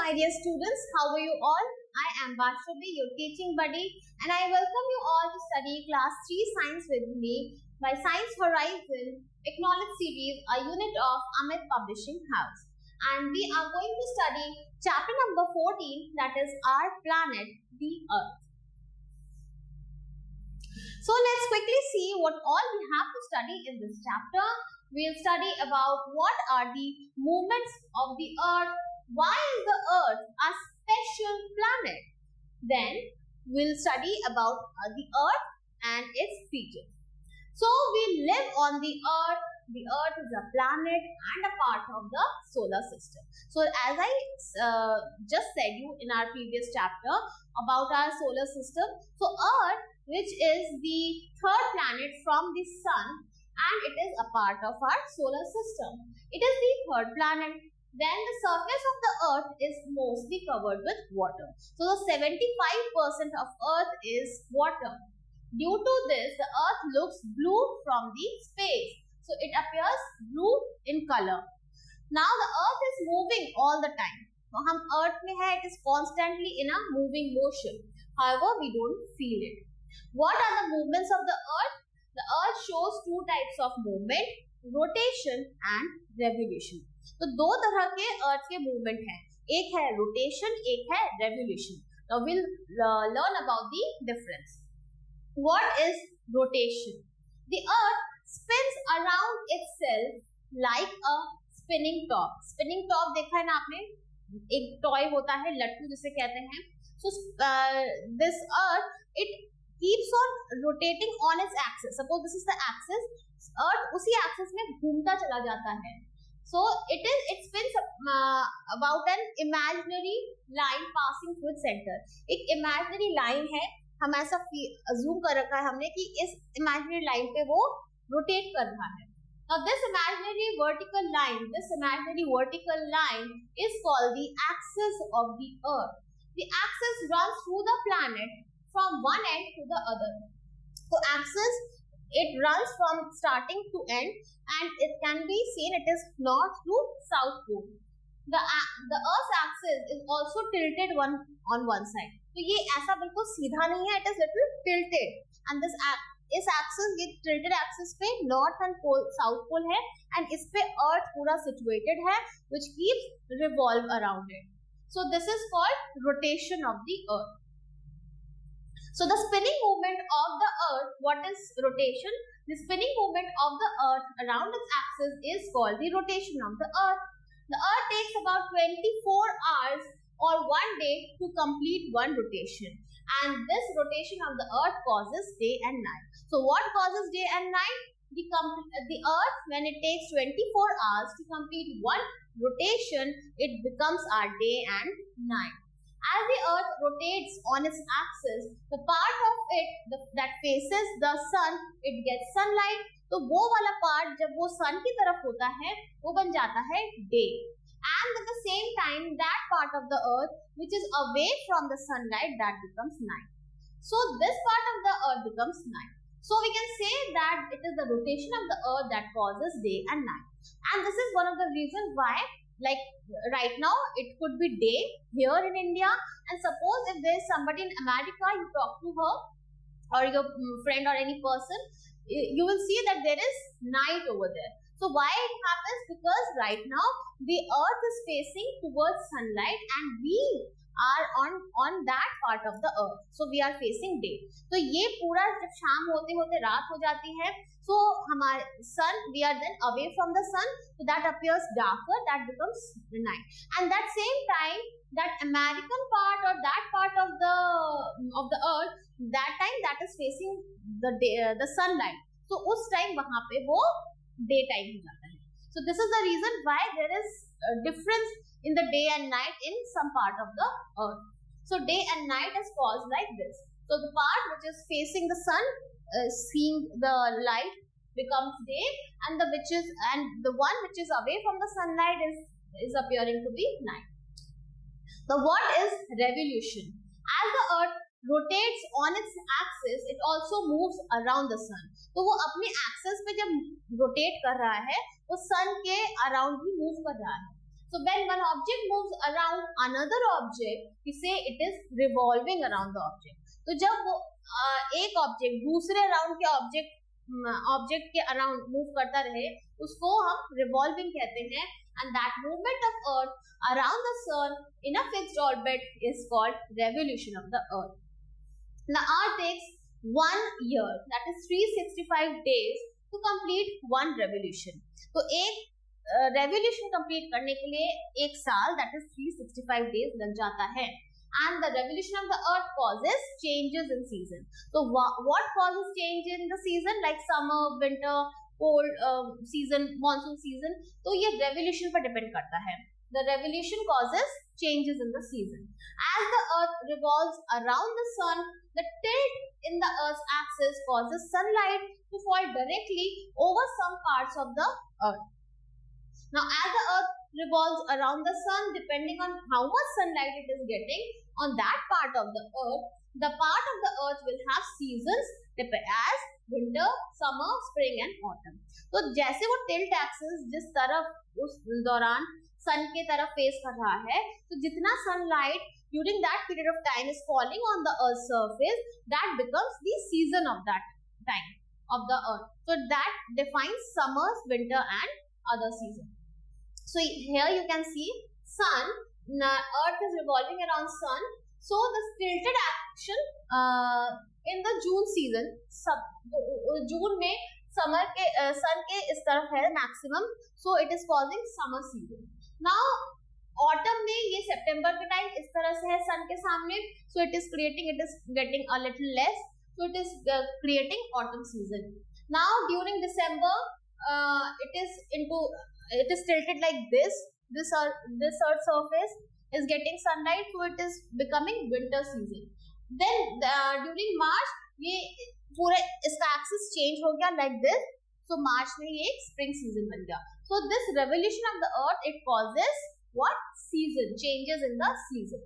my dear students, how are you all? I am Vaishnavi, your teaching buddy, and I welcome you all to study class 3 science with me by Science Horizon Acknowledge series, a unit of Amit Publishing House. And we are going to study chapter number 14, that is our planet, the Earth. So let's quickly see what all we have to study in this chapter. We'll study about what are the movements of the Earth, why is the Earth a special planet. Then we'll study about the Earth and its features. So we live on the Earth. The Earth is a planet and a part of the solar system. So as I just said you in our previous chapter about our solar system, so Earth, which is the third planet from the Sun, and it is a part of our solar system. It is the third planet. Then the surface of the Earth is mostly covered with water. So the 75% of Earth is water. Due to this, the Earth looks blue from the space. So it appears blue in color. Now the Earth is moving all the time. So हम Earth में है, it is constantly in a moving motion. However, we don't feel it. What are the movements of the Earth? The Earth shows two types of movement, rotation and revolution. तो दो तरह के अर्थ के movement हैं, एक है रोटेशन, एक है revolution. Now will learn about the difference. What is rotation? The earth spins around itself like a spinning top. Spinning top देखा है ना आपने, एक टॉय होता है लट्टू जिसे कहते हैं. So this earth it keeps on rotating on its axis. Suppose this is the axis, अर्थ उसी एक्सिस में घूमता चला जाता है. So it spins about an imaginary line passing through its center. एक imaginary line है, हम ऐसा assume कर रखा है हमने कि इस imaginary line पे वो rotate कर रहा है. Now this imaginary vertical line is called the axis of the Earth. The axis runs through the planet from one end to the other. So axis, it runs from starting to end, and it can be seen it is north to south pole. The Earth's axis is also tilted on one side. तो ये ऐसा बिल्कुल सीधा नहीं है, it is little tilted. And इस axis, ये tilted axis पे north and south pole है, and इस पे Earth पूरा situated है, which keeps revolve around it. So this is called rotation of the Earth. So the spinning movement of the Earth, what is rotation? The spinning movement of the Earth around its axis is called the rotation of the Earth. The Earth takes about 24 hours or 1 day to complete one rotation. And this rotation of the Earth causes day and night. So what causes day and night? The Earth, when it takes 24 hours to complete one rotation, it becomes our day and night. As the Earth rotates on its axis, the part of it that faces the sun, it gets sunlight. तो वो वाला part जब वो sun की तरफ होता है, वो बन जाता है day. And at the same time, that part of the Earth which is away from the sunlight, that becomes night. So this part of the Earth becomes night. So we can say that it is the rotation of the Earth that causes day and night. And this is one of the reasons why, like right now, it could be day here in India, and suppose if there is somebody in America, you talk to her or your friend or any person, you will see that there is night over there. So why it happens? Because right now the Earth is facing towards sunlight and we are on that part of the Earth. So we are facing day. तो ये पूरा जब शाम होते होते रात हो जाती है, so हमारे sun, we are then away from the sun, so that appears darker, that becomes night. And that same time, that American part or that part of the Earth, that time that is facing the sunlight. So उस time वहाँ पे वो daytime हो जाता है. So this is the reason why there is a difference in the day and night in some part of the Earth. So day and night is caused like this. So the part which is facing the sun, seeing the light, becomes day, and the one which is away from the sunlight is appearing to be night. So what is revolution? As the Earth rotates on its axis, it also moves around the sun. तो वो अपने axis पे जब rotate कर रहा है, वो सन के अराउंड ही मूव कर रहा है. So when one object moves around another object, we say it is revolving around the object. तो जब वो एक ऑब्जेक्ट दूसरे अराउंड के ऑब्जेक्ट के अराउंड मूव करता रहे, उसको हम रिवॉल्विंग कहते हैं. And that movement of Earth around the Sun in a fixed orbit is called revolution of the Earth. The Earth takes 1 year, that is 365 days, to complete one revolution. तो एक revolution complete करने के लिए एक साल, that is 365 days लग जाता है. And the revolution of the earth causes changes in season. So what causes change in the season, like summer, winter, cold season, monsoon season? तो ये revolution पर depend करता है. The revolution causes changes in the season. As the earth revolves around the sun, the tilt in the earth's axis causes sunlight to fall directly over some parts of the earth. Now, as the earth revolves around the sun, depending on how much sunlight it is getting on that part of the earth, the part of the earth will have seasons as winter, summer, spring and autumn. तो जैसे वो tilt axis जिस तरफ उस दौरान sun के तरफ face कर रहा है, तो जितना sunlight during that period of time is falling on the earth's surface, that becomes the season of that time of the earth. So that defines summers, winter and other seasons. So here you can see sun, earth is revolving around sun. So the tilted action in the June season, June में summer के sun के इस तरफ है maximum, so it is causing summer season. Now autumn में ये September के time इस तरह से है sun के सामने, so it is getting a little less, so it is creating autumn season. Now during December it is tilted like this earth surface is getting sunlight, so it is becoming winter season. Then during March ये पूरा इसका axis change हो गया like this, so March में ये spring season बन गया. So this revolution of the earth, it causes what? Season changes in the season.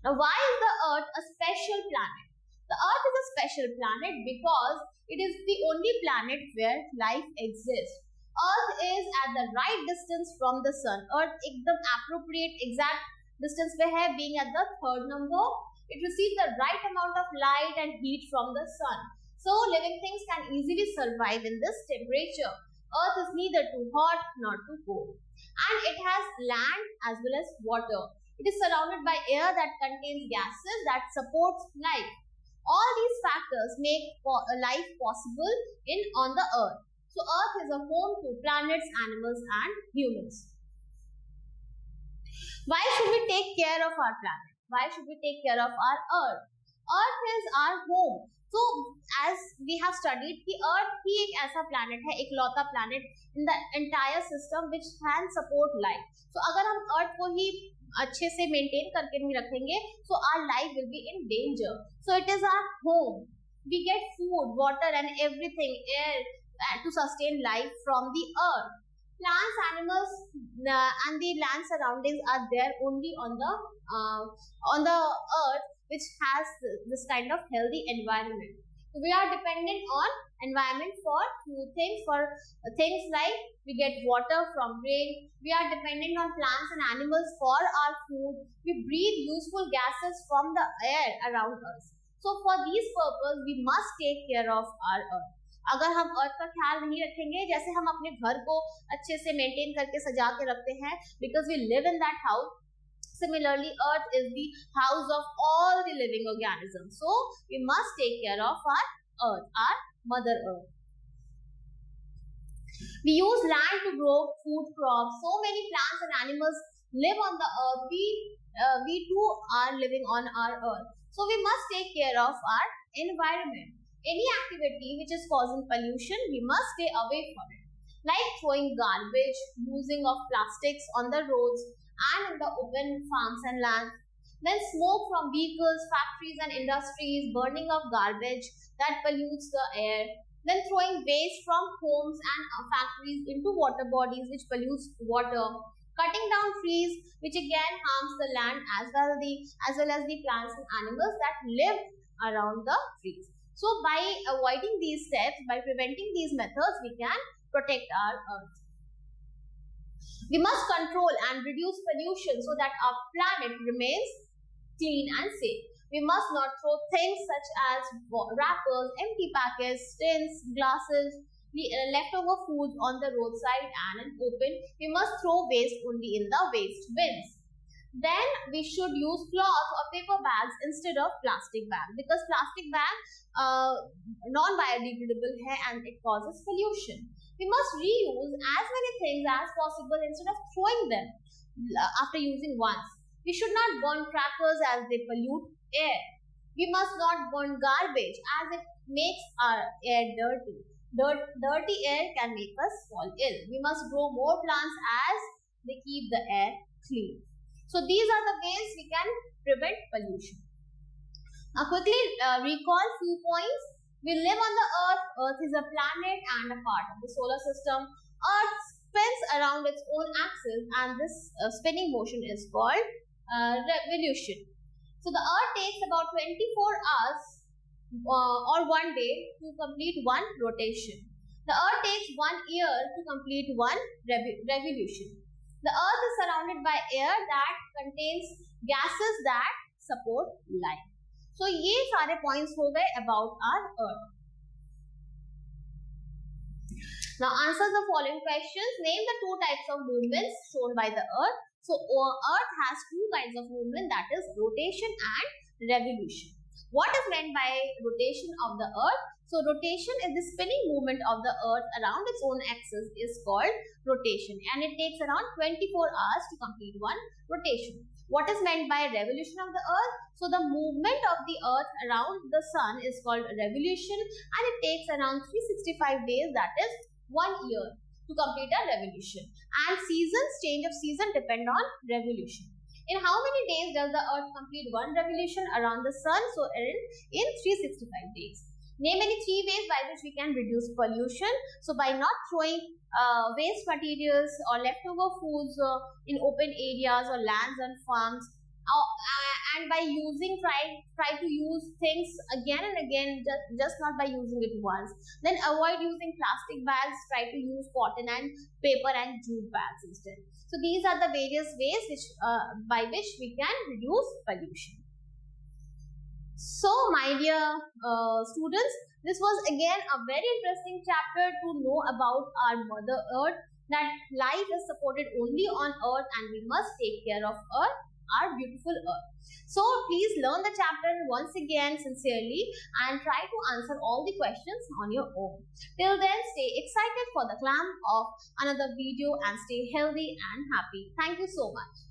Now why is the earth a special planet? The earth is a special planet because it is the only planet where life exists. Earth is at the right distance from the sun. Earth एकदम appropriate exact distance पे है, being at the third number. It receives the right amount of light and heat from the sun. So living things can easily survive in this temperature. Earth is neither too hot nor too cold. And it has land as well as water. It is surrounded by air that contains gases that supports life. All these factors make life possible on the earth. So earth is a home to planets, animals and humans. Why should we take care of our planet? Why should we take care of our earth? Earth is our home. So as we have studied कि earth ही एक ऐसा planet है, इकलौता planet in the entire system which can support life. So अगर हम earth को ही अच्छे से maintain करके नहीं रखेंगे, so our life will be in danger. So it is our home. We get food, water and everything, air to sustain life from the earth. Plants, animals and the land surroundings are there only on the earth, which has this kind of healthy environment. So we are dependent on environment for few things, for things like we get water from rain. We are dependent on plants and animals for our food. We breathe useful gases from the air around us. So for these purposes, we must take care of our earth. अगर हम अर्थ का ख्याल नहीं रखेंगे, जैसे हम अपने घर को अच्छे से मेंटेन करके सजा के रखते हैं, because we live in that house. Similarly, earth is the house of all the living organisms. So we must take care of our earth, our mother earth. We use land to grow food crops. So many plants and animals live on the earth. We too are living on our earth. So we must take care of our environment. Any activity which is causing pollution, we must stay away from it. Like throwing garbage, using of plastics on the roads and in the open farms and lands. Then smoke from vehicles, factories and industries, burning of garbage that pollutes the air. Then throwing waste from homes and factories into water bodies which pollutes water. Cutting down trees which again harms the land as well as the plants and animals that live around the trees. So by avoiding these steps, by preventing these methods, we can protect our earth. We must control and reduce pollution so that our planet remains clean and safe. We must not throw things such as wrappers, empty packets, tins, glasses, leftover foods on the roadside and in open. We must throw waste only in the waste bins. Then we should use cloth or paper bags instead of plastic bags, because plastic bags non-biodegradable and it causes pollution. We must reuse as many things as possible instead of throwing them after using once. We should not burn crackers as they pollute air. We must not burn garbage as it makes our air dirty. Dirty air can make us fall ill. We must grow more plants as they keep the air clean. So these are the ways we can prevent pollution. Now quickly recall few points. We live on the Earth. Earth is a planet and a part of the solar system. Earth spins around its own axis and this spinning motion is called revolution. So the Earth takes about 24 hours or 1 day to complete one rotation. The Earth takes 1 year to complete one revolution. The Earth is surrounded by air that contains gases that support life. So ये सारे points हो गए about our Earth. Now answer the following questions. Name the two types of movements shown by the Earth. So Earth has two kinds of movement, that is rotation and revolution. What is meant by rotation of the Earth? So rotation is the spinning movement of the Earth around its own axis is called rotation, and it takes around 24 hours to complete one rotation. What is meant by revolution of the Earth? So the movement of the Earth around the Sun is called revolution, and it takes around 365 days, that is 1 year, to complete a revolution. And change of season depend on revolution. In how many days does the Earth complete one revolution around the Sun? So in 365 days. Name any 3 ways by which we can reduce pollution. So by not throwing waste materials or leftover foods in open areas or lands and farms, and by try to use things again and again, just not by using it once. Then avoid using plastic bags, try to use cotton and paper and jute bags instead. So these are the various ways by which we can reduce pollution. So my dear students, this was again a very interesting chapter to know about our Mother Earth, that life is supported only on Earth and we must take care of Earth, our beautiful Earth. So please learn the chapter once again sincerely and try to answer all the questions on your own. Till then, stay excited for the clam of another video and stay healthy and happy. Thank you so much.